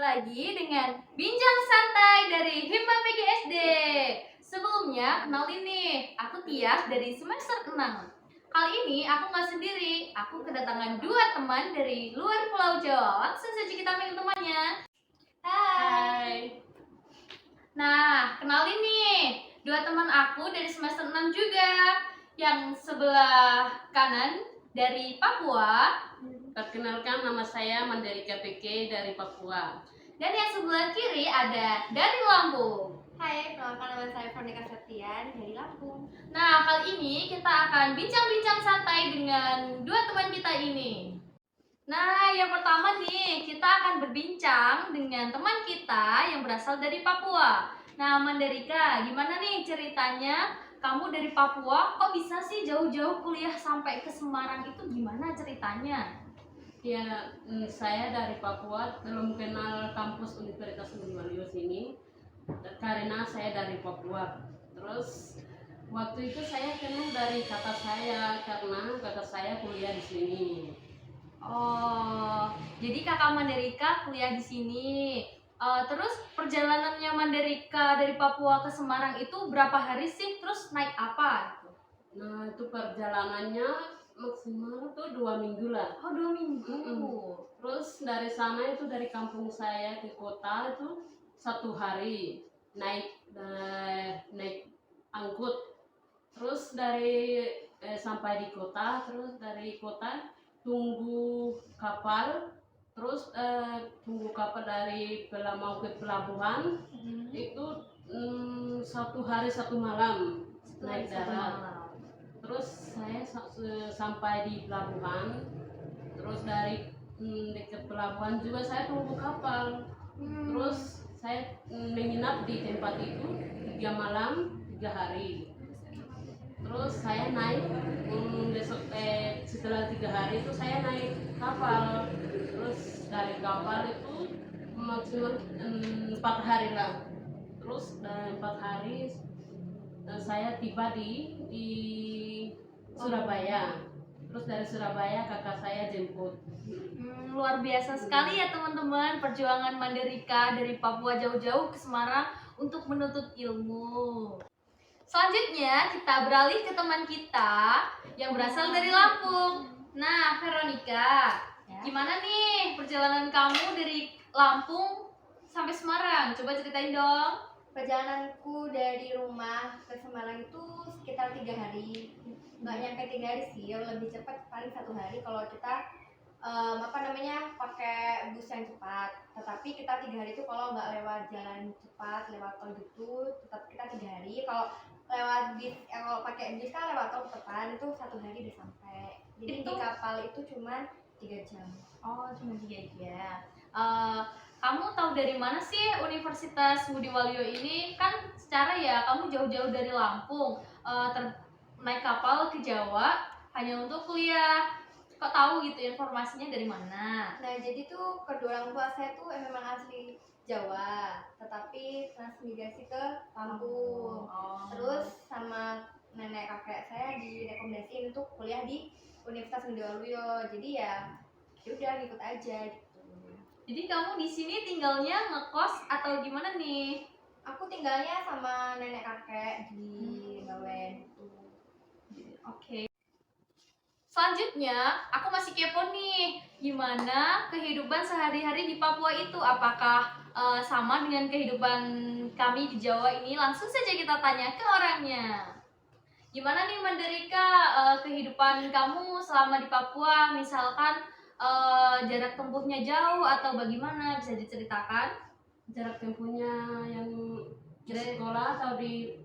lagi dengan Bincang Santai dari Himma PGSD. Sebelumnya, kenalin nih, aku Tias dari semester 6. Kali ini aku nggak sendiri, aku kedatangan dua teman dari luar Pulau Jawa. Langsung saja kita panggil temannya. Hai. Nah, kenalin nih, dua teman aku dari semester 6 juga. Yang sebelah kanan dari Papua. Perkenalkan, nama saya Mandalika PK dari Papua. Dan yang sebelah kiri ada dari Lampung. Hai, perkenalkan nama saya Veronica Septian dari Lampung. Nah, kali ini kita akan bincang-bincang santai dengan dua teman kita ini. Nah, yang pertama nih, kita akan berbincang dengan teman kita yang berasal dari Papua. Nah, Mandalika, gimana nih ceritanya? Kamu dari Papua, kok bisa sih jauh-jauh kuliah sampai ke Semarang, itu gimana ceritanya? Ya, saya dari Papua, belum kenal kampus Universitas Undiwaluyo sini karena saya dari Papua. Terus waktu itu saya kenal dari kakak saya karena kakak saya kuliah di sini. Oh, jadi kakak Mandalika kuliah di sini. Terus perjalanannya Mandalika dari Papua ke Semarang itu berapa hari sih? Terus naik apa? Nah, itu perjalanannya maksimal tuh 2 minggu lah. Oh, 2 minggu. Terus dari sana itu dari kampung saya ke kota itu 1 hari naik angkut. Terus dari sampai di kota, terus dari kota tunggu kapal, terus tunggu kapal dari mau ke pelabuhan. Itu 1 hari 1 malam naik darat. Terus saya sampai di pelabuhan, terus dari dekat pelabuhan juga saya tunggu kapal. Terus saya menginap di tempat itu 3 malam 3 hari. Terus saya naik setelah 3 hari itu saya naik kapal. Terus dari kapal itu maksimal 4 hari lah. Terus 4 hari saya tiba di Surabaya. Terus dari Surabaya kakak saya jemput. Luar biasa sekali ya teman-teman, perjuangan Mandalika dari Papua jauh-jauh ke Semarang untuk menuntut ilmu. Selanjutnya kita beralih ke teman kita yang berasal dari Lampung. Nah, Veronica, gimana nih perjalanan kamu dari Lampung sampai Semarang? Coba ceritain dong. Perjalananku dari rumah ke Semarang itu sekitar 3 hari. Nggak nyampe 3 hari sih, yang lebih cepat paling 1 hari kalau kita pakai bus yang cepat. Tetapi kita 3 hari itu kalau nggak lewat jalan cepat, lewat tol gitu, tetap kita 3 hari. Kalau lewat bis, kalau pakai bis kan lewat tol depan itu 1 hari udah sampai. Jadi di kapal itu cuma 3 jam. Oh, cuma 3 jam. Kamu tahu dari mana sih Universitas Undiwaluyo ini? Kan secara ya kamu jauh-jauh dari Lampung, naik kapal ke Jawa hanya untuk kuliah. Kok tahu gitu informasinya dari mana? Nah, jadi tuh kedua orang tua saya tuh memang asli Jawa, tetapi transmigrasi ke Lampung. Terus sama nenek kakek saya direkomendasiin untuk kuliah di Universitas Undiwaluyo. Jadi ya udah ngikut aja gitu. Jadi kamu di sini tinggalnya ngekos atau gimana nih? Aku tinggalnya sama nenek kakek di Bawen. Oke. Selanjutnya, aku masih kepo nih, gimana kehidupan sehari-hari di Papua itu? Apakah sama dengan kehidupan kami di Jawa ini? Langsung saja kita tanya ke orangnya. Gimana nih Mandalika, kehidupan kamu selama di Papua? Misalkan jarak tempuhnya jauh atau bagaimana? Bisa diceritakan? Jarak tempuhnya yang dari sekolah atau di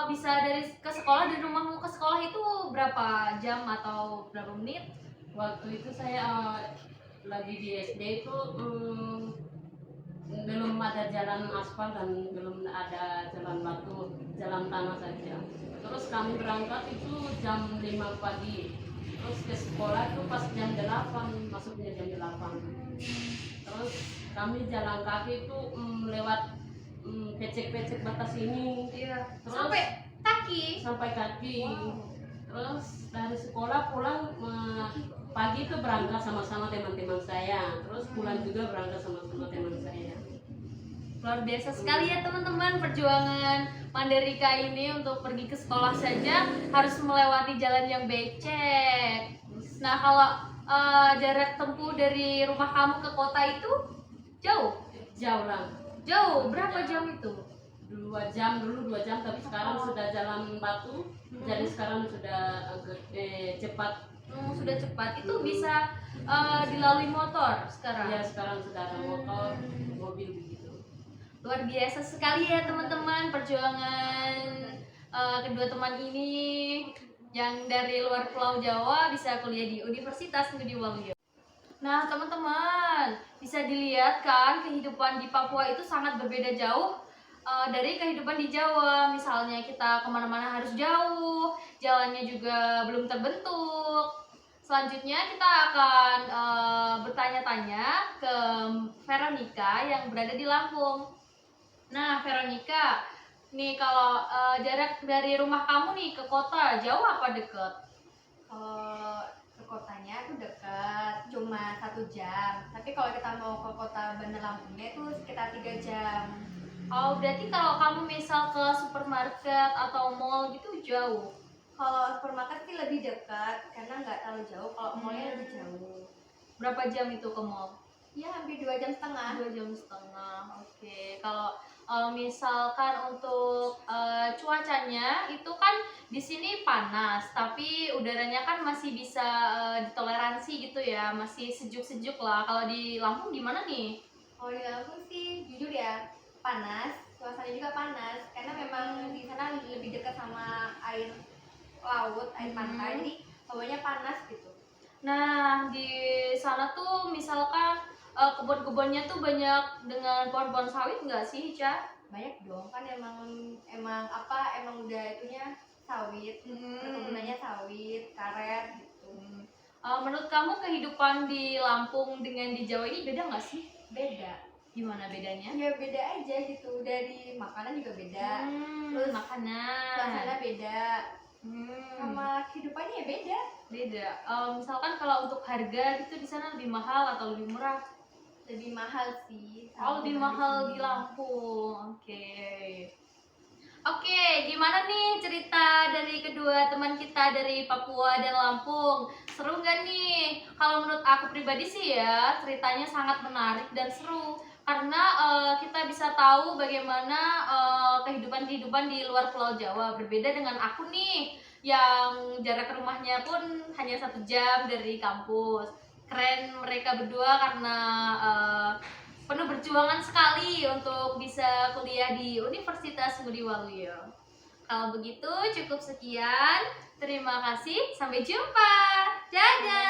bisa dari ke sekolah, dari rumahmu ke sekolah itu berapa jam atau berapa menit? Waktu itu saya lagi di SD itu belum ada jalan aspal dan belum ada jalan batu, jalan tanah saja. Terus kami berangkat itu jam 5 pagi. Terus ke sekolah itu pas jam 8, masuknya jam 8. Terus kami jalan kaki itu lewat pecek-pecek batas ini. Iya. Terus Sampai kaki. Wow. Terus dari sekolah pulang pagi itu berangkat sama-sama teman-teman saya, terus pulang juga berangkat sama-sama teman saya. Luar biasa sekali ya teman-teman, perjuangan Mandalika ini untuk pergi ke sekolah saja harus melewati jalan yang becek. Nah kalau jarak tempuh dari rumah kamu ke kota itu jauh? Jauh lah. Jauh, berapa jam itu? 2 jam dulu, 2 jam, tapi sekarang sudah jalan batu, jadi sekarang sudah agak cepat. Sudah cepat, itu bisa dilalui motor sekarang? Ya sekarang sudah ada motor, mobil begitu. Luar biasa sekali ya teman-teman perjuangan kedua teman ini yang dari luar Pulau Jawa bisa kuliah di Universitas Ngudi Waluyo. Nah teman-teman, bisa dilihat kan kehidupan di Papua itu sangat berbeda jauh dari kehidupan di Jawa. Misalnya kita kemana-mana harus jauh, jalannya juga belum terbentuk. Selanjutnya kita akan bertanya-tanya ke Veronica yang berada di Lampung. Nah Veronica, nih kalau jarak dari rumah kamu nih ke kota jauh apa deket? Kalau ke kotanya itu dekat, cuma 1 jam. Tapi kalau kita mau ke kota Bandar Lampungnya itu sekitar 3 jam. Oh berarti kalau kamu misal ke supermarket atau mall gitu jauh? Kalau supermarket sih lebih dekat karena nggak terlalu jauh. Kalau mallnya lebih jauh. Berapa jam itu ke mall? Ya hampir 2 jam setengah. 2 jam setengah. Oke. Kalau misalkan untuk cuacanya itu kan di sini panas, tapi udaranya kan masih bisa ditoleransi gitu ya, masih sejuk-sejuk lah. Kalau di Lampung gimana nih? Kalau di Lampung sih jujur ya panas, suasananya juga panas karena memang di sana lebih dekat sama air laut, air pantai, jadi hawanya panas gitu. Nah, di sana tuh misalkan kebun-kebunnya tuh banyak dengan pohon-pohon sawit nggak sih, Ca? Banyak dong kan emang udah itunya sawit, perkebunannya sawit, karet gitu. Menurut kamu kehidupan di Lampung dengan di Jawa ini beda nggak sih? Beda. Gimana bedanya? Ya beda aja gitu, dari makanan juga beda, Terus makanan. suasana beda, sama kehidupannya ya beda. Beda. Misalkan kalau untuk harga gitu di sana lebih mahal atau lebih murah? Lebih mahal sih. Oh, lebih mahal di Lampung. Oke, gimana nih cerita dari kedua teman kita dari Papua dan Lampung? Seru nggak nih? Kalau menurut aku pribadi sih ya, ceritanya sangat menarik dan seru. Karena kita bisa tahu bagaimana kehidupan-kehidupan di luar Pulau Jawa. Berbeda dengan aku nih, yang jarak rumahnya pun hanya 1 jam dari kampus. Keren mereka berdua karena penuh perjuangan sekali untuk bisa kuliah di Universitas Ngudi Waluyo. Kalau begitu cukup sekian. Terima kasih. Sampai jumpa. Dadah.